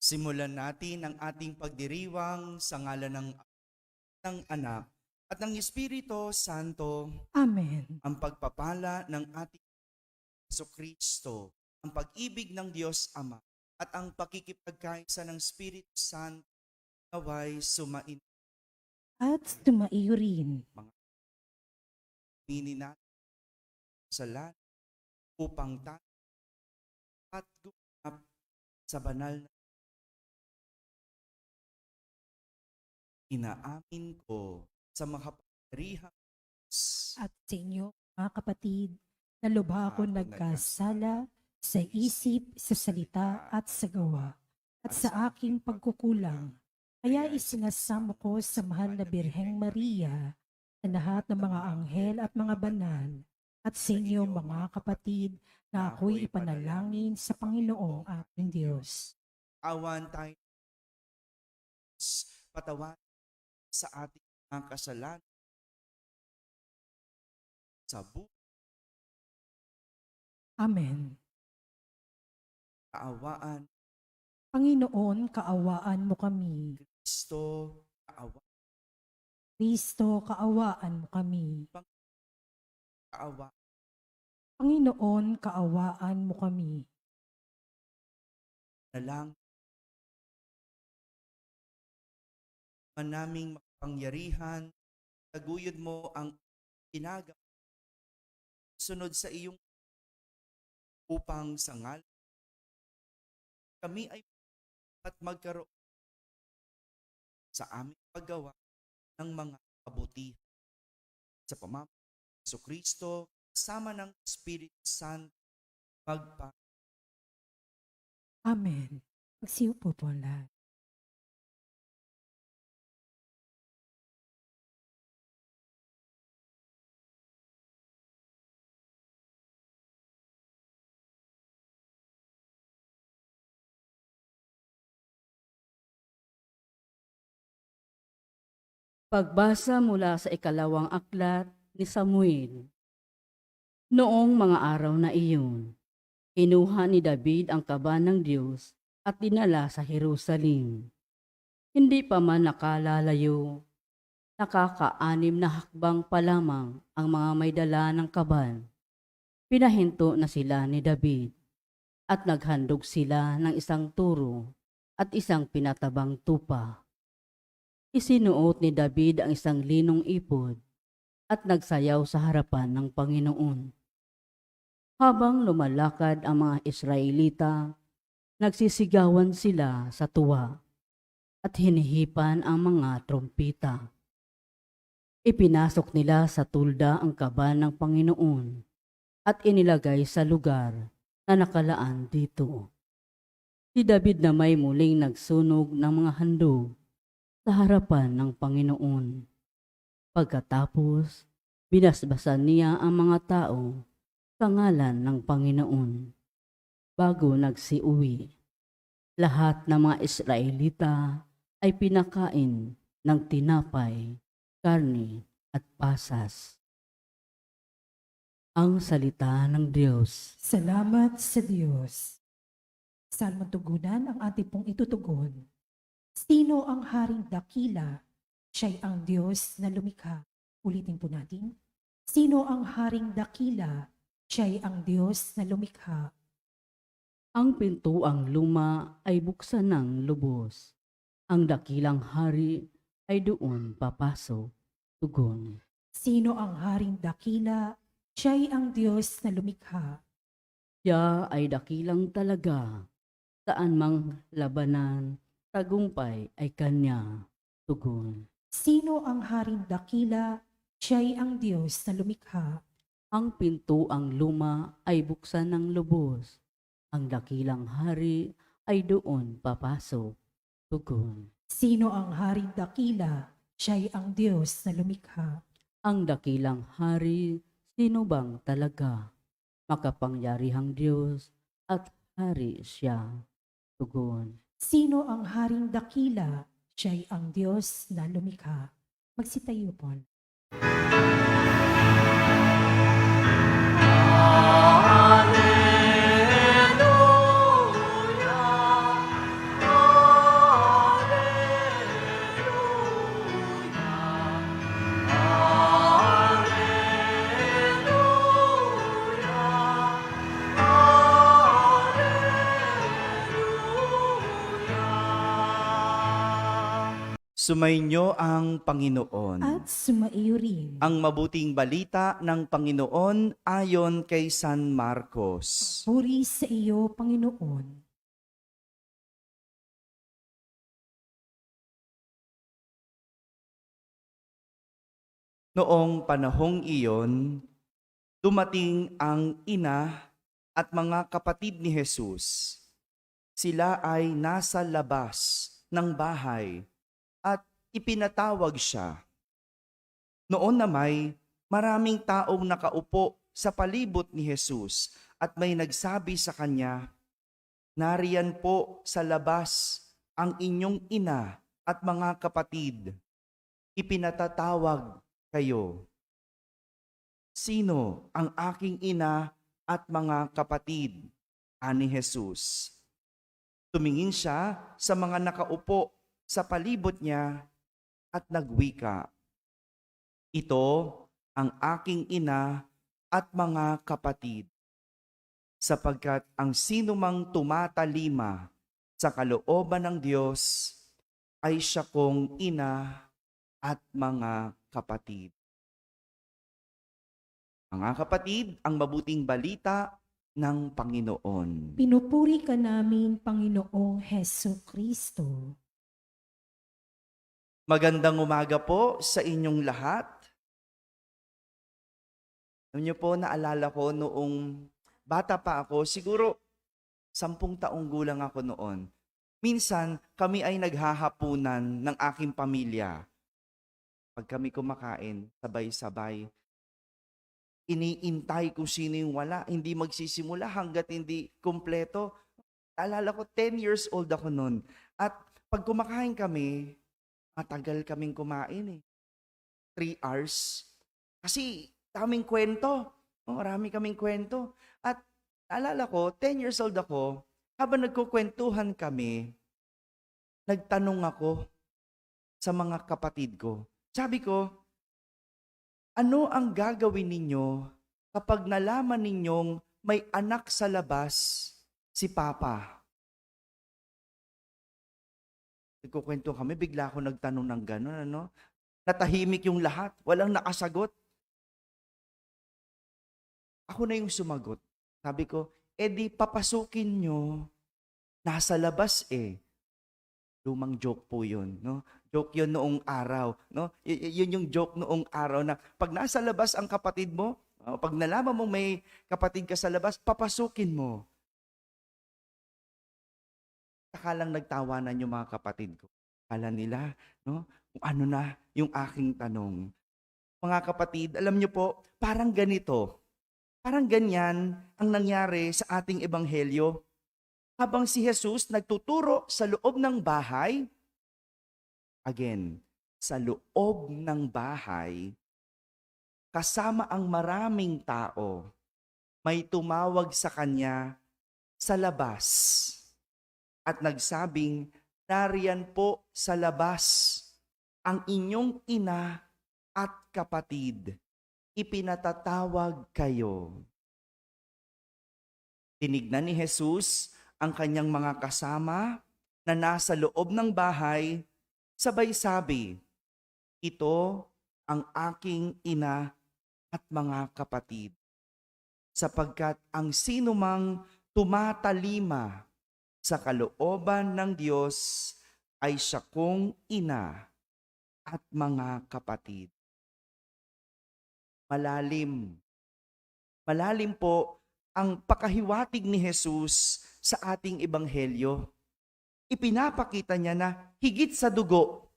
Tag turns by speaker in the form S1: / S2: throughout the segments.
S1: Simulan natin ang ating pagdiriwang sa ngalan ng Anak at ng Espiritu Santo,
S2: Amen.
S1: ang pagpapala ng ating Jesucristo, ang pag-ibig ng Diyos Ama, at ang pakikipagkaisa ng Espiritu Santo naway sumain
S2: At sumaiyo rin.
S1: natin sa lahat upang tayo at gumanap sa banal na inaamin ko sa makapangyarihang Diyos.
S2: At sa inyo, mga kapatid, na lubha ako nagkasala sa isip, sa salita at sa gawa, at sa aking pagkukulang. Kaya isinasamo ko sa mahal na Birheng Maria, sa lahat ng mga anghel at mga banal, at sa inyo, mga kapatid, na ako'y ipanalangin sa Panginoong ating Diyos.
S1: Awan tayo patawan sa ating mga kasalanan sa buhay,
S2: Amen.
S1: kaawaan,
S2: Panginoon, kaawaan mo kami.
S1: Kristo, kaawaan,
S2: Kristo, kaawaan mo kami.
S1: kaawaan,
S2: Panginoon, kaawaan mo kami.
S1: na lang manaming makapangyarihan, taguyod mo ang ginagawa sunod sa iyong upang sa ngalan kami ay at magkaroon sa aming paggawa ng mga kabutihan sa pamamagitan ng Jesucristo kasama ng Espiritu Santo magpa.
S2: Amen. Magsiupo po ang lahat.
S3: Pagbasa mula sa ikalawang aklat ni Samuel. Noong mga araw na iyon, kinuha ni David ang kaban ng Diyos at dinala sa Jerusalem. Hindi pa man nakalalayo, nakaka-6 na hakbang pa lamang ang mga may dala ng kaban. Pinahinto na sila ni David at naghandog sila ng isang turo at isang pinatabang tupa. Isinuot ni David ang isang linong ipod at nagsayaw sa harapan ng Panginoon. Habang lumalakad ang mga Israelita, nagsisigawan sila sa tuwa at hinihipan ang mga trompita. Ipinasok nila sa tulda ang kaban ng Panginoon at inilagay sa lugar na nakalaan dito. Si David na may muling nagsunog ng mga handog sa harapan ng Panginoon. Pagkatapos, binasbasan niya ang mga tao sa ngalan ng Panginoon. Bago nagsiuwi, lahat ng mga Israelita ay pinakain ng tinapay, karne at pasas. Ang salita ng Diyos.
S2: Salamat sa Diyos. Salmong tugunan ang ating pong itutugon. Sino ang haring dakila? Siya'y ang Diyos na lumikha. Ulitin po natin. Sino ang haring dakila? Siya'y ang Diyos na lumikha.
S3: Ang pintuang luma ay buksan ng lubos. Ang dakilang hari ay doon papasok. Tugon.
S2: Sino ang haring dakila? Siya'y ang Diyos na lumikha.
S3: Siya ay dakilang talaga. Saan mang labanan, tagumpay ay kanya. Tugon.
S2: Sino ang haring dakila? Siya'y ang Diyos na lumikha.
S3: Ang pintuang luma ay buksan ng lubos. Ang dakilang hari ay doon papasok. Tugon.
S2: Sino ang haring dakila? Siya'y ang Diyos na lumikha.
S3: Ang dakilang hari, sino bang talaga? Makapangyarihang Diyos at hari siya. Tugon.
S2: Sino ang haring dakila? Siya'y ang Diyos na lumikha. Magsitayo po.
S4: Alleluia,
S1: Sumainyo ang Panginoon.
S2: At sumaiyo rin.
S1: Ang mabuting balita ng Panginoon ayon kay San Marcos.
S2: Puri sa iyo, Panginoon.
S1: Noong panahong iyon, dumating ang ina at mga kapatid ni Jesus. Sila ay nasa labas ng bahay at ipinatawag siya. Noon na maraming taong nakaupo sa palibot ni Jesus at may nagsabi sa kanya, "Nariyan po sa labas ang inyong ina at mga kapatid. Ipinatatawag kayo." "Sino ang aking ina at mga kapatid?" ani Jesus. Tumingin siya sa mga nakaupo sa palibot niya at nagwika, "Ito ang aking ina at mga kapatid, sapagkat ang sinumang tumatalima sa kalooban ng Diyos ay siya kong ina at mga kapatid." Mga kapatid, ang mabuting balita ng Panginoon.
S2: Pinupuri ka namin, Panginoong Heso Kristo.
S1: Magandang umaga po sa inyong lahat. Alam niyo po, naalala ko noong bata pa ako, siguro 10 taong gulang ako noon. Minsan, kami ay naghahapunan ng aking pamilya. Pag kami kumakain, sabay-sabay, iniintay kung sino yung wala, hindi magsisimula hanggat hindi kumpleto. Alala ko, 10 years old ako noon. At pag kumakain kami, matagal kaming kumain 3 hours. Kasi daming kwento. Marami kaming kwento. At alala ko, 10 years old ako, habang nagkukwentuhan kami, nagtanong ako sa mga kapatid ko. Sabi ko, "Ano ang gagawin ninyo kapag nalaman ninyong may anak sa labas si Papa?" Nagkukwento kami, bigla ako nagtanong ng gano'n, ano? Natahimik yung lahat, walang nakasagot. Ako na yung sumagot. Sabi ko, "Di papasukin nyo. Nasa labas Lumang joke po yun, no? Joke yun noong araw, no? Yun yung joke noong araw na pag nasa labas ang kapatid mo, pag nalaman mo may kapatid ka sa labas, papasukin mo. Sakalang nagtawanan yung mga kapatid ko. Akala nila, no? Kung ano na yung aking tanong. Mga kapatid, alam nyo po, parang ganito. Parang ganyan ang nangyari sa ating ebanghelyo. Habang si Jesus nagtuturo sa loob ng bahay, again, sa loob ng bahay, kasama ang maraming tao, may tumawag sa kanya sa labas at nagsabing, "Nariyan po sa labas ang inyong ina at kapatid. Ipinatatawag kayo." Tinignan ni Jesus ang kanyang mga kasama na nasa loob ng bahay, sabay sabi, "Ito ang aking ina at mga kapatid, sapagkat ang sinumang tumatalima sa kalooban ng Diyos ay siya kong ina at mga kapatid." Malalim. Malalim po ang pakahiwatig ni Jesus sa ating ebanghelyo. Ipinapakita niya na higit sa dugo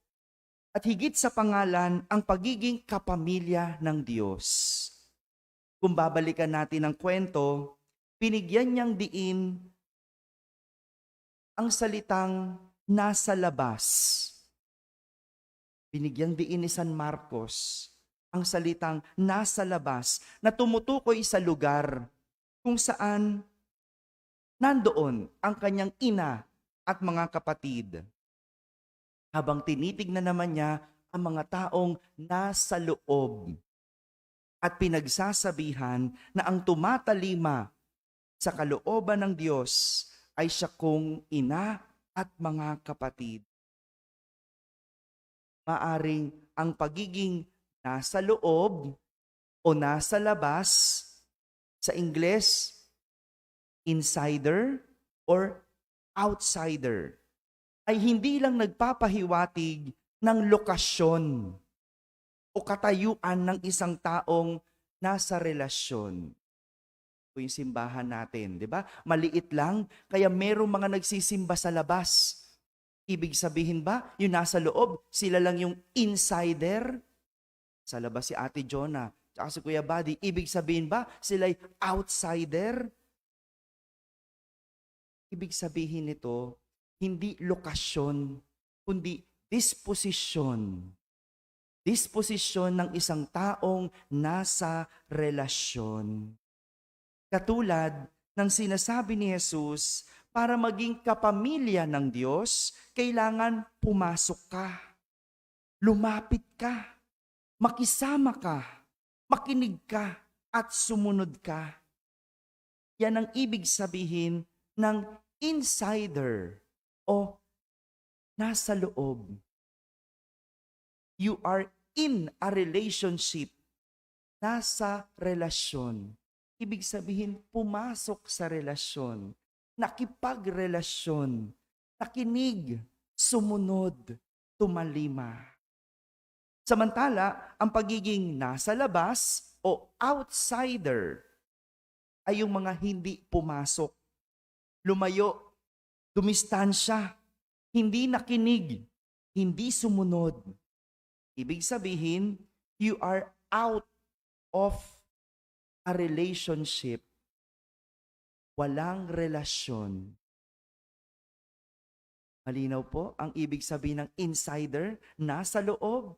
S1: at higit sa pangalan ang pagiging kapamilya ng Diyos. Kung babalikan natin ang kwento, binigyan niyang diin ang salitang nasa labas. Binigyang diin ni San Marcos ang salitang nasa labas na tumutukoy sa lugar kung saan nandoon ang kanyang ina at mga kapatid. Habang tinitignan naman niya ang mga taong nasa loob at pinagsasabihan na ang tumatalima sa kalooban ng Diyos ay siya kong ina at mga kapatid. maaring ang pagiging nasa loob o nasa labas, sa Ingles, insider or outsider, ay hindi lang nagpapahiwatig ng lokasyon o katayuan ng isang taong nasa relasyon. Ito yung simbahan natin, di ba? Maliit lang, kaya merong mga nagsisimba sa labas. Ibig sabihin ba, yung nasa loob, sila lang yung insider? Sa labas si Ate Jonah, tsaka si Kuya Buddy, ibig sabihin ba, sila'y outsider? Ibig sabihin nito, hindi lokasyon, kundi disposisyon. Disposisyon ng isang taong nasa relasyon. Katulad ng sinasabi ni Jesus, para maging kapamilya ng Diyos, kailangan pumasok ka, lumapit ka, makisama ka, makinig ka, at sumunod ka. Yan ang ibig sabihin ng insider o nasa loob. You are in a relationship, nasa relasyon. Ibig sabihin, pumasok sa relasyon, nakipagrelasyon, nakinig, sumunod, tumalima. Samantala, ang pagiging nasa labas o outsider ay yung mga hindi pumasok, lumayo, dumistansya, hindi nakinig, hindi sumunod. Ibig sabihin, you are out of a relationship. Walang relasyon. Malinaw po ang ibig sabihin ng insider, nasa loob,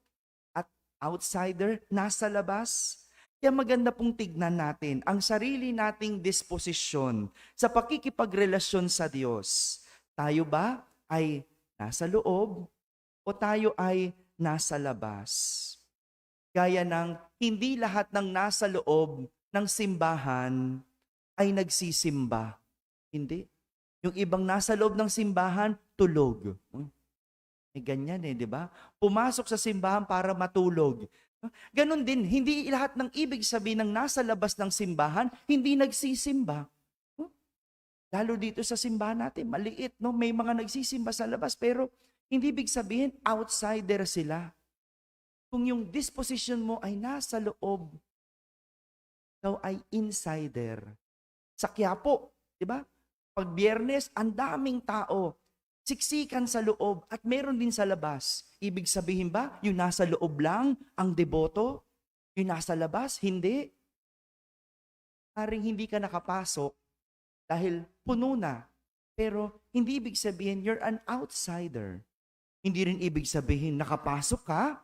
S1: at outsider, nasa labas. Kaya maganda pong tignan natin ang sarili nating disposisyon sa pakikipagrelasyon sa Diyos. Tayo ba ay nasa loob o tayo ay nasa labas? Gaya ng hindi lahat ng nasa loob ng simbahan ay nagsisimba. Hindi. Yung ibang nasa loob ng simbahan, tulog. Ganyan di ba? Pumasok sa simbahan para matulog. Ganon din, hindi lahat ng ibig sabihin ng nasa labas ng simbahan, hindi nagsisimba. Lalo dito sa simbahan natin, maliit, no? May mga nagsisimba sa labas, pero hindi ibig sabihin, outsider sila. Kung yung disposition mo ay nasa loob, ikaw ay insider. Sa Quiapo, di ba? Pag Biyernes, ang daming tao, siksikan sa loob at meron din sa labas. Ibig sabihin ba, yung nasa loob lang ang deboto? Yung nasa labas, hindi. Haring hindi ka nakapasok dahil puno na. Pero hindi ibig sabihin, you're an outsider. Hindi rin ibig sabihin, nakapasok ka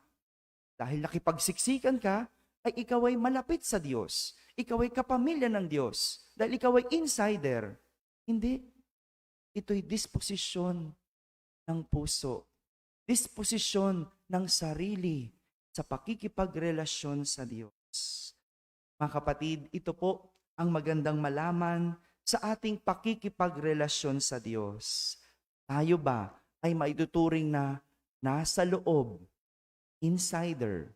S1: dahil nakipagsiksikan ka, ay ikaw ay malapit sa Diyos. Ikaw ay kapamilya ng Diyos. Dahil ikaw ay insider. Hindi. Ito'y disposisyon ng puso. Disposisyon ng sarili sa pakikipagrelasyon sa Diyos. Mga kapatid, ito po ang magandang malaman sa ating pakikipagrelasyon sa Diyos. Tayo ba ay maituturing na nasa loob, insider,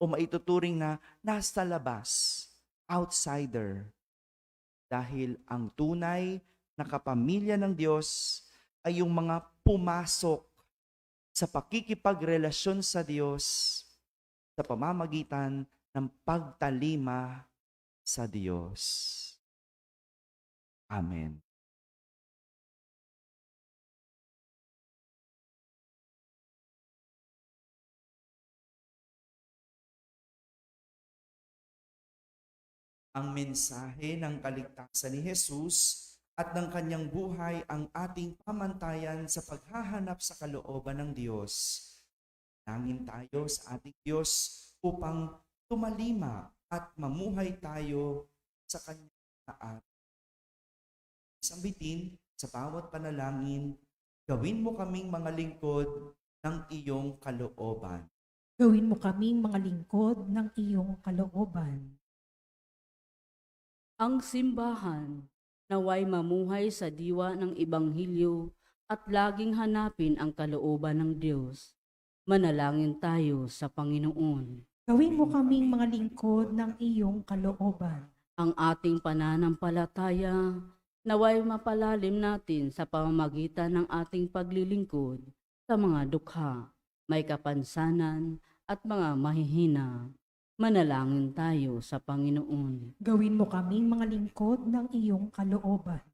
S1: o maituturing na nasa labas, outsider? Dahil ang tunay na kapamilya ng Diyos ay yung mga pumasok sa pakikipagrelasyon sa Diyos sa pamamagitan ng pagtalima sa Diyos. Amen. Ang mensahe ng kaligtasan ni Jesus at ng kanyang buhay ang ating pamantayan sa paghahanap sa kalooban ng Diyos. Nangin tayo sa ating Diyos upang tumalima at mamuhay tayo sa kanyang taat. Sambitin sa bawat panalangin, gawin mo kaming mga lingkod ng iyong kalooban.
S2: Gawin mo kaming mga lingkod ng iyong kalooban.
S3: Ang simbahan naway mamuhay sa diwa ng Ebanghelyo at laging hanapin ang kalooban ng Diyos. Manalangin tayo sa Panginoon.
S2: Gawin mo kaming mga lingkod ng iyong kalooban.
S3: Ang ating pananampalataya naway mapalalim natin sa pamamagitan ng ating paglilingkod sa mga dukha, may kapansanan at mga mahihina. Manalangin tayo sa Panginoon.
S2: Gawin mo kaming mga lingkod ng iyong kalooban.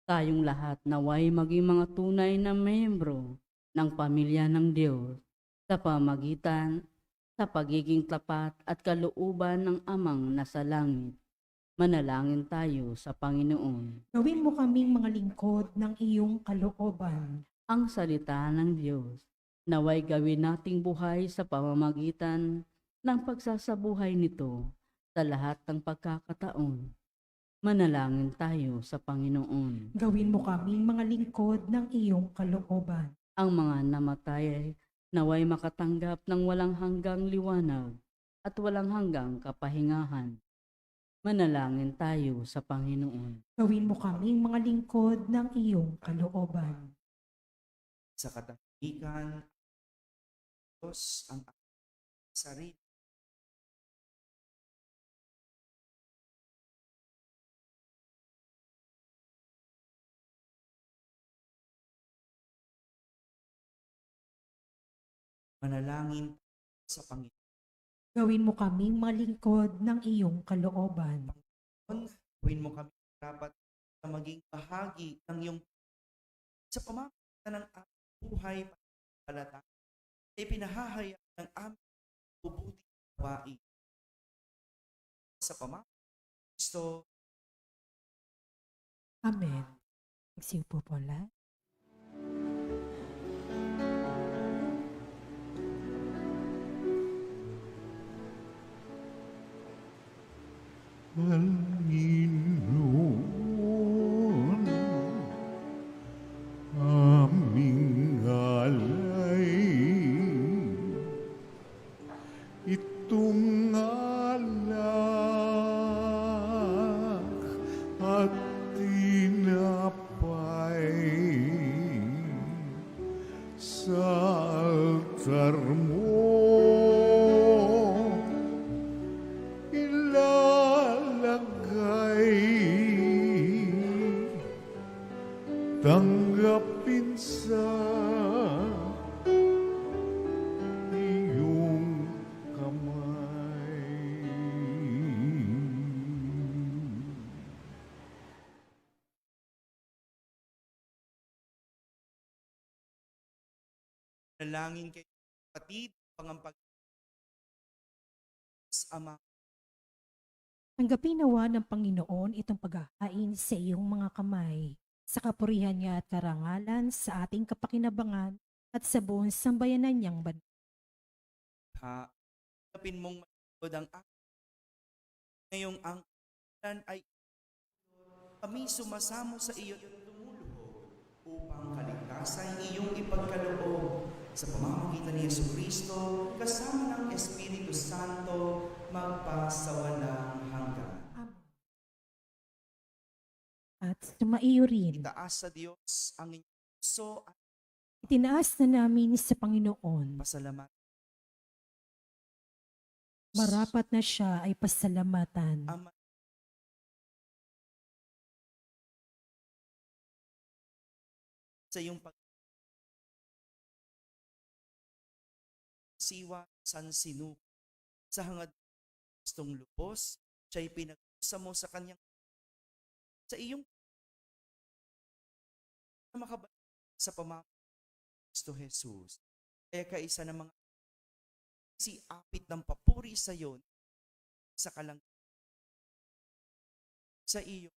S3: Tayong lahat naway maging mga tunay na membro ng pamilya ng Diyos sa pamamagitan sa pagiging tapat at kalooban ng Amang nasa langit. Manalangin tayo sa Panginoon.
S2: Gawin mo kaming mga lingkod ng iyong kalooban.
S3: Ang salita ng Diyos naway gawin nating buhay sa pamamagitan ng pagsasabuhay nito sa lahat ng pagkakataon. Manalangin tayo sa Panginoon.
S2: Gawin mo kaming mga lingkod ng iyong kalooban.
S3: Ang mga namatay naway makatanggap ng walang hanggang liwanag at walang hanggang kapahingahan. Manalangin tayo sa Panginoon.
S2: Gawin mo kaming mga lingkod ng iyong kalooban.
S1: Sa katahimikan, Diyos ang aking sarili. Manalangin sa Panginoon.
S2: Gawin mo kaming mga lingkod ng iyong kalooban.
S1: Gawin mo kami dapat na maging bahagi ng iyong sa pamamagitan ng aming buhay pananampalataya. Ay pinahahayag ng aming mabubuting gawain. Sa pamamagitan ng Kristo,
S2: Amen. Magsiupo po lahat.
S4: Panginoon, aming alay, itong alak at tinapay sa altar mo. Tanggapin sa iyong kamay.
S1: nalangin kayo, kapatid, pangampag Ama.
S2: Tanggapin nawa ng Panginoon itong paghahain sa iyong mga kamay, sa kapurihan niya at karangalan, sa ating kapakinabangan, at sa buong sambayanan niyang banal.
S1: Tanggapin mong maligod ang aking. Ngayong ang kalan ay kami sumasamo sa iyo at tumuluhod upang kaligtasan iyong ipagkaloob sa pamamagitan ni Jesucristo kasama ng Espiritu Santo magpasawalang hanggan.
S2: At sumaiyo rin,
S1: Itaas sa Diyos ang inyong puso at
S2: itinaas na namin sa Panginoon.
S1: pasalamat.
S2: Marapat na siya ay pasalamatan.
S1: Ama, sa iyong siwa san sinu sa hangad gustong lubos, siya'y pinag-usa mo sa kanyang sa iyong na makabalik sa pamamagitan ni Kristo Jesus. Kaya kaisa ng mga si apit ng papuri sa iyo sa kalang sa iyo.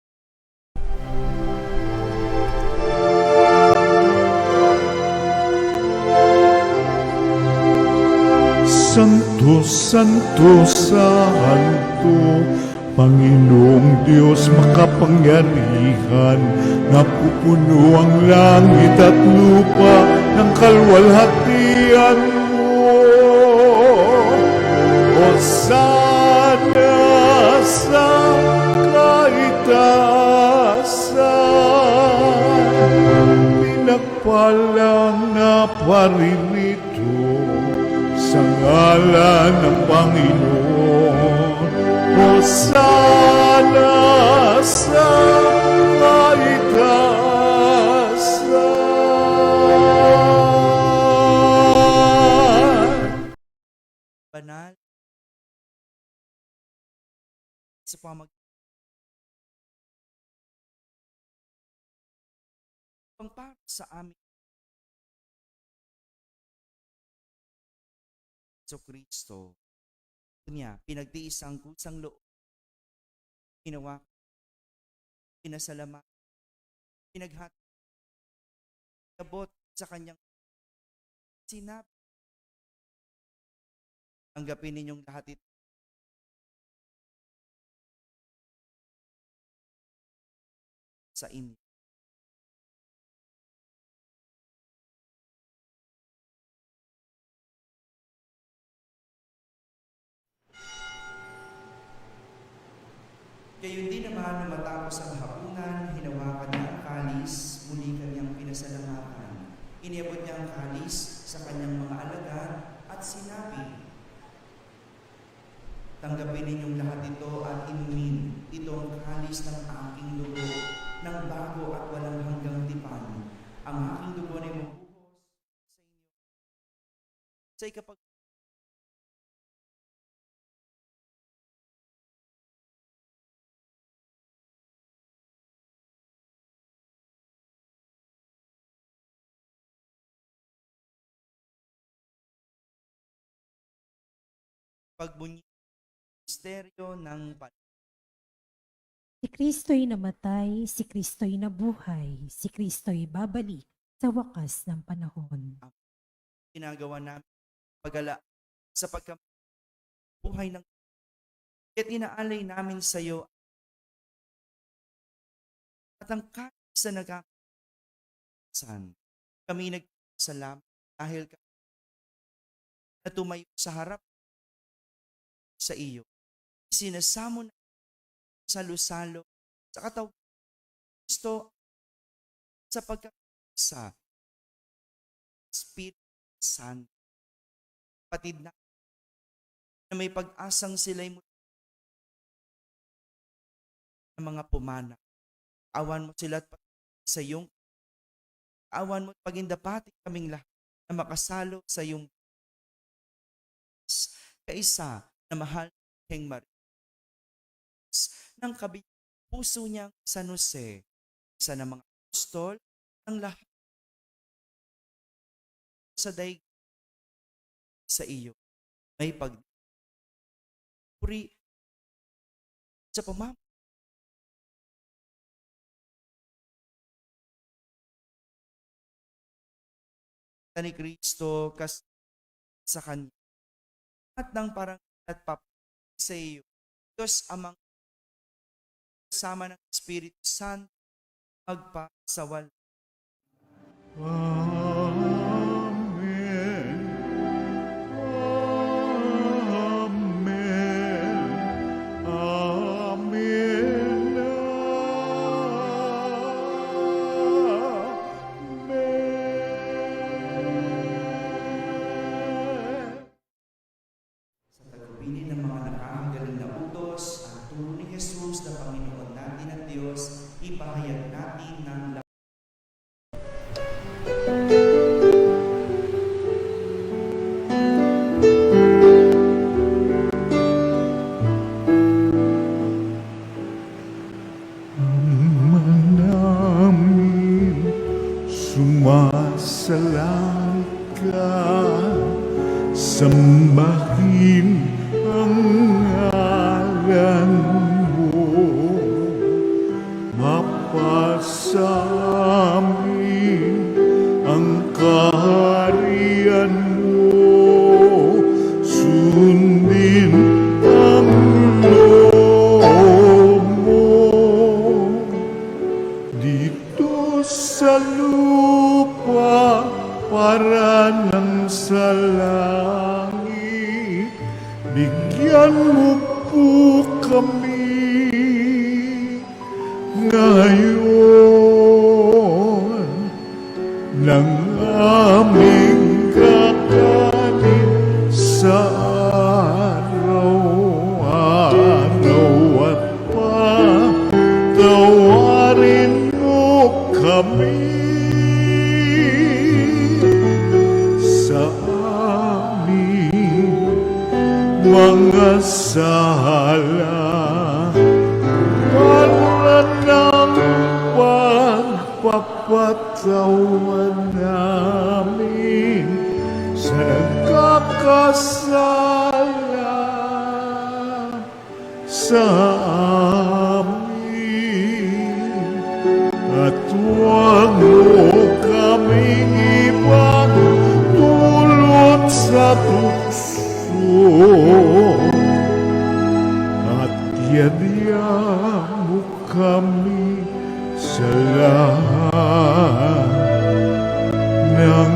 S4: Santo, Santo, Santo, Panginoong Diyos makapangyarihan, napupuno ang langit at lupa ng kalwalhatian mo. O sana sa kaitaasan, pinagpalang na paririto sa ngalan ng Panginoon. Hosana sa kaitasan.
S1: Banal. Sa para sa amin so Kristo niya pinagtiis ang kusang loob, ginawa, pinasalamat, pinaghati, abot sa kanyang sinabi, tanggapin ninyong lahat ito sa inyo. Gayon din naman na matapos ang hapunan, hinawakan niya ang kalis, muli kanyang pinasalamatan. Iniabot niya ang kalis sa kanyang mga alagad at sinabi, tanggapin ninyong lahat ito at inumin. Ito ang kalis ng aking dugo, ng bago at walang hanggang tipan. Ang aking dugo ay mabuhos sa inyo. Sa ikapag pagbunyi misteryo ng
S2: Si Kristo'y namatay, si Kristo'y nabuhay, si Kristo'y babalik sa wakas ng panahon.
S1: ginagawa namin pagala sa pagkabuhay ng at inaalay namin sa iyo at ang kahit sa nagkakasan kami nagpasalamat dahil kami na tumayo sa harap sa iyo. Sinasamo na salo-salo sa katawan ng Kristo sa pagkakasa Espiritu Santo. Patid na may pag-asang sila'y muli ng mga pumana. Awan mo sila at sa iyong awan mo at pagindapati kaming lahat na makasalo sa iyong kaisa na mahal ng Maria ng kabilang puso niyang San Jose, isa ng mga apostol ng lahat sa daig sa iyo may pagpuri sa pamamagitan ni Kristo sa kanya at ng parang at papuri sa iyo. Diyos amang kasama ng Espiritu Santo magpasawal.
S4: Amen. Amen. Amen. Amen.
S1: Sa tagubilin ng mga nakakagaling na utos, ang turo ni Jesus na Panginoon natin at Diyos, ipahayag natin ng
S4: Ama namin, sumasalang ka, sambahin ang ngalan mo, mapasa amin ang kaharian mo, sundin ang loob mo dito sa lupa para ng sa langit. Bigyan mo po kami ngayon ng aming kakanin mga sala para ng pagpapatawan namin sa nagkakasala sa amin. At huwag mo kaming ibang dulot sa tukso at yadya mo kami sa lahat ng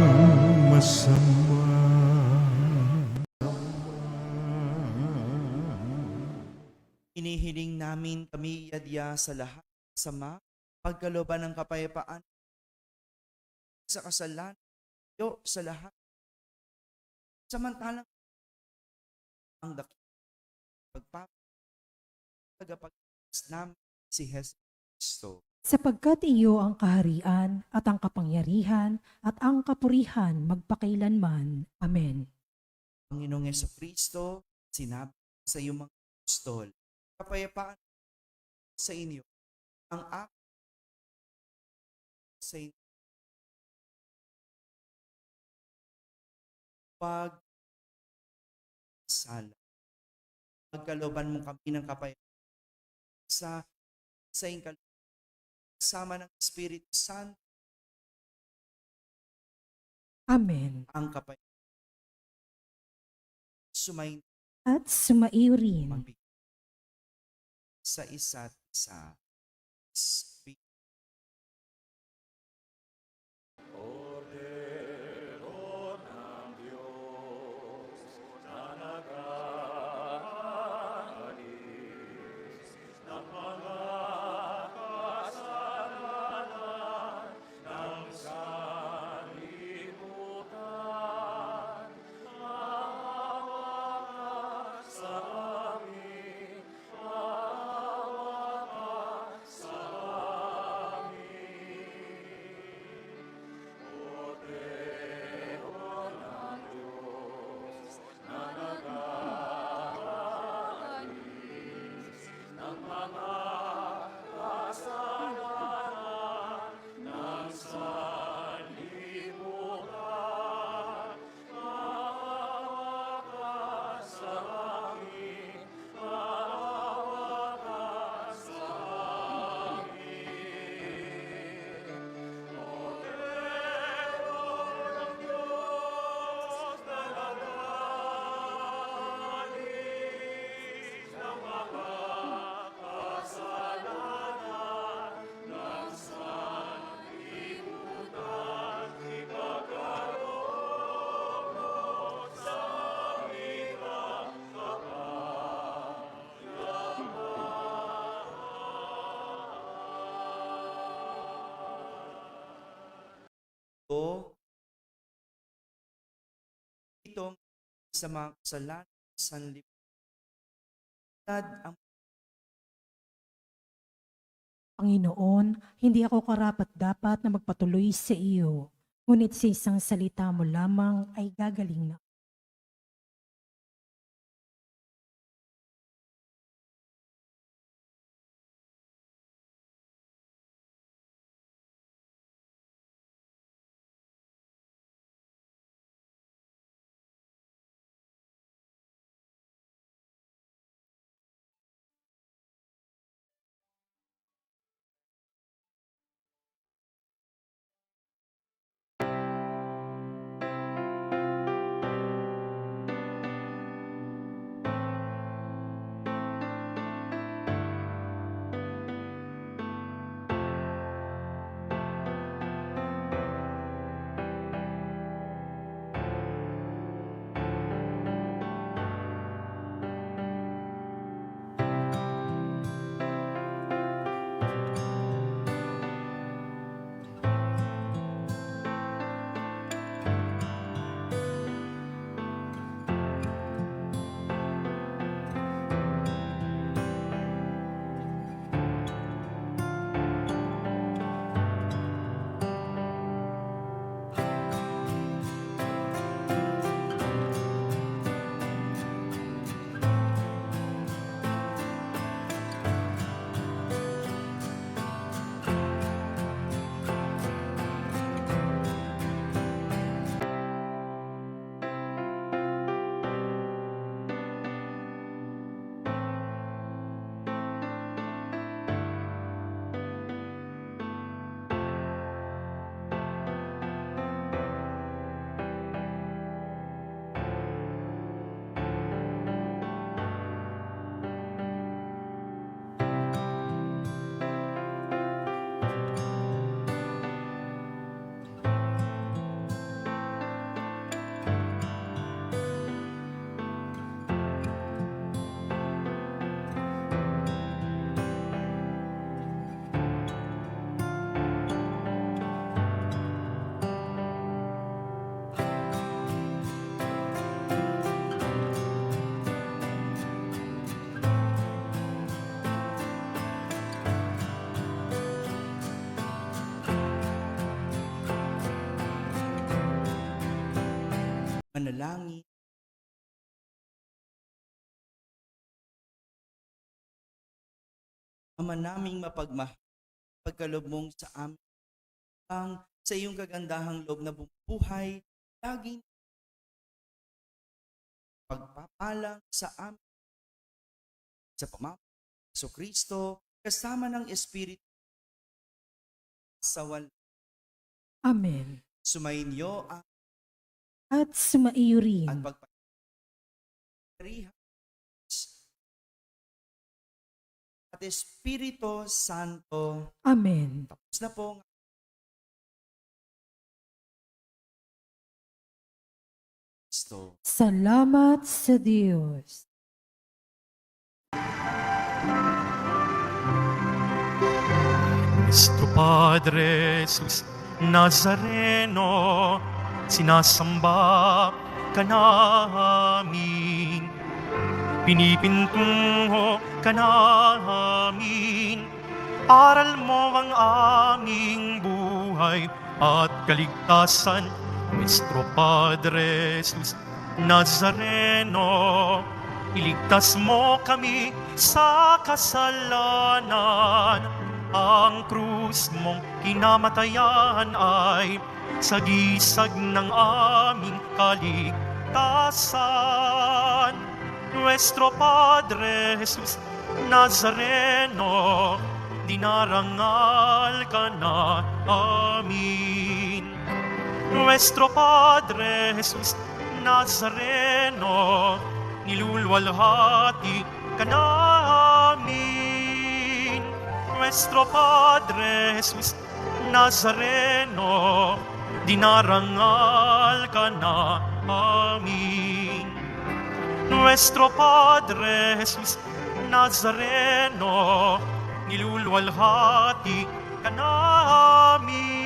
S4: masama.
S1: Hinihiling namin kami yadya sa lahat ng sama, pagkalooban ng kapayapaan, sa kasalan, yo sa lahat. Samantalang ang tagapagligtas namin si Hesus Kristo.
S2: Sapagkat iyo ang kaharian at ang kapangyarihan at ang kapurihan magpakailanman. Amen.
S1: Panginoong Kristo, sinabi sa iyong mga apostol, kapayapaan sa inyo, ang aking sa inyo. Pag sala, pagkalooban mo kami ng kapayapaan sa iyong kalooban, kasama ng Espiritu Santo,
S2: Amen.
S1: ang kapayapaan sumayin
S2: At sumaiw rin.
S1: magbigay sa isa't isa. Itong sa mga kasalanan sa sanlibutan ang
S2: Panginoon, hindi ako karapat-dapat na magpatuloy sa iyo, ngunit sa isang salita mo lamang ay gagaling na.
S1: manalangin. Ama naming mapagmahal, pagkaloob mong sa amin, ang sa iyong kagandahang loob na bumubuhay, laging pagpapalang sa amin sa pamamagitan ng Kristo kasama ng Espiritu sa walang
S2: Amen.
S1: sumainyo ang
S2: At sumaiyo rin.
S1: at pagpaparihan at Espiritu Santo.
S2: Amen.
S1: Tapos na po. Kristo.
S2: Salamat sa Diyos.
S5: Nuestro Padre Jesus Nazareno, sinasamba ka namin, pinipintungo ka namin, aral mo ang aming buhay at kaligtasan. Nuestro Padre Jesus Nazareno, iligtas mo kami sa kasalanan. Ang krus mong kinamatayan ay sagisag ng aming kaligtasan. Nuestro Padre Jesus Nazareno, dinarangal ka na amin. Nuestro Padre Jesus Nazareno, nilulwalhati ka namin. Nuestro Padre Jesus Nazareno, dinarangal ka na amin. Nuestro Padre Jesus Nazareno, nilulwalhati ka namin.